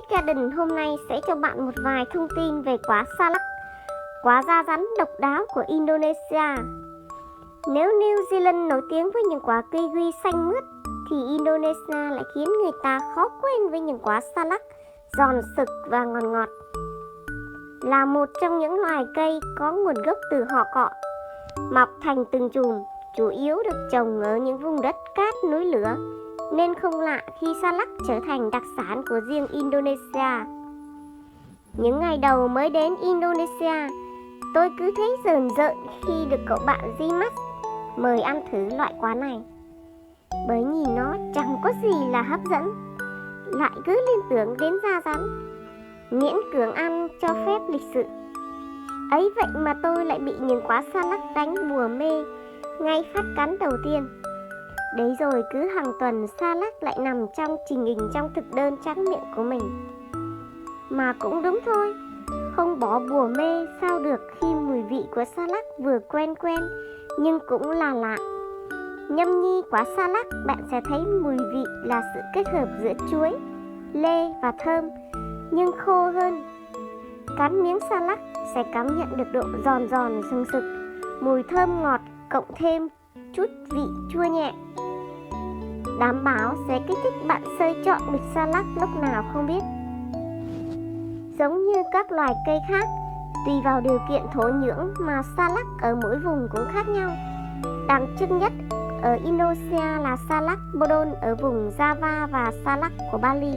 Big Garden hôm nay sẽ cho bạn một vài thông tin về quả salak, quả da rắn độc đáo của Indonesia. Nếu New Zealand nổi tiếng với những quả kiwi xanh mướt, thì Indonesia lại khiến người ta khó quên với những quả salak giòn sực và ngọt ngọt. Là một trong những loài cây có nguồn gốc từ họ cọ, mọc thành từng chùm, chủ yếu được trồng ở những vùng đất cát núi lửa, nên không lạ khi salak trở thành đặc sản của riêng Indonesia. Những ngày đầu mới đến Indonesia, tôi cứ thấy rờn rợn khi được cậu bạn Dimas mời ăn thử loại quả này, bởi nhìn nó chẳng có gì là hấp dẫn, lại cứ liên tưởng đến da rắn, miễn cưỡng ăn cho phép lịch sự. Ấy vậy mà tôi lại bị những quả salak đánh bùa mê ngay phát cắn đầu tiên. Đấy rồi cứ hàng tuần salak lại nằm trong trình hình trong thực đơn tráng miệng của mình. Mà cũng đúng thôi, không bỏ bùa mê sao được khi mùi vị của salak vừa quen nhưng cũng là lạ. Nhâm nhi quả salak, bạn sẽ thấy mùi vị là sự kết hợp giữa chuối, lê và thơm, nhưng khô hơn. Cắn miếng salak sẽ cảm nhận được độ giòn sừng sực, mùi thơm ngọt cộng thêm chút vị chua nhẹ. Đảm bảo sẽ kích thích bạn xơi trọn bịch salak lúc nào không biết. Giống như các loài cây khác, tùy vào điều kiện thổ nhưỡng mà salak ở mỗi vùng cũng khác nhau. Đặc trưng nhất ở Indonesia là salak Bodol ở vùng Java và salak của Bali.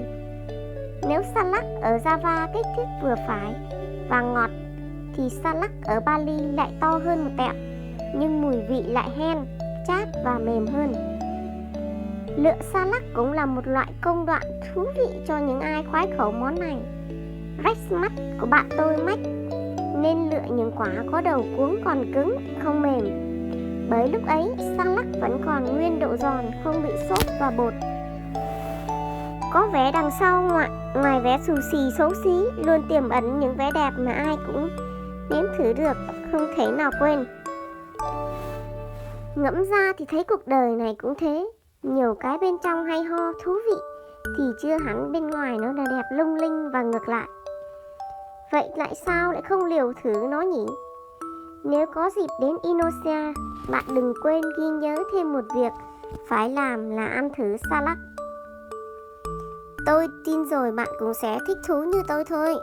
Nếu salak ở Java kích thước vừa phải và ngọt, thì salak ở Bali lại to hơn một tẹo, nhưng mùi vị lại hen, chát và mềm hơn. Lựa salak cũng là một loại công đoạn thú vị cho những ai khoái khẩu món này. Rách mắt của bạn tôi mách, nên lựa những quả có đầu cuống còn cứng, không mềm, bởi lúc ấy salak vẫn còn nguyên độ giòn, không bị xốp và bột. Có vẻ đằng sau ngoài vẻ xù xì xấu xí luôn tiềm ẩn những vẻ đẹp mà ai cũng nếm thử được, không thể nào quên. Ngẫm ra thì thấy cuộc đời này cũng thế, nhiều cái bên trong hay ho thú vị thì chưa hẳn bên ngoài nó là đẹp lung linh và ngược lại. Vậy tại sao lại không liều thử nó nhỉ? Nếu có dịp đến Indonesia, bạn đừng quên ghi nhớ thêm một việc phải làm là ăn thử salak. Tôi tin rồi bạn cũng sẽ thích thú như tôi thôi.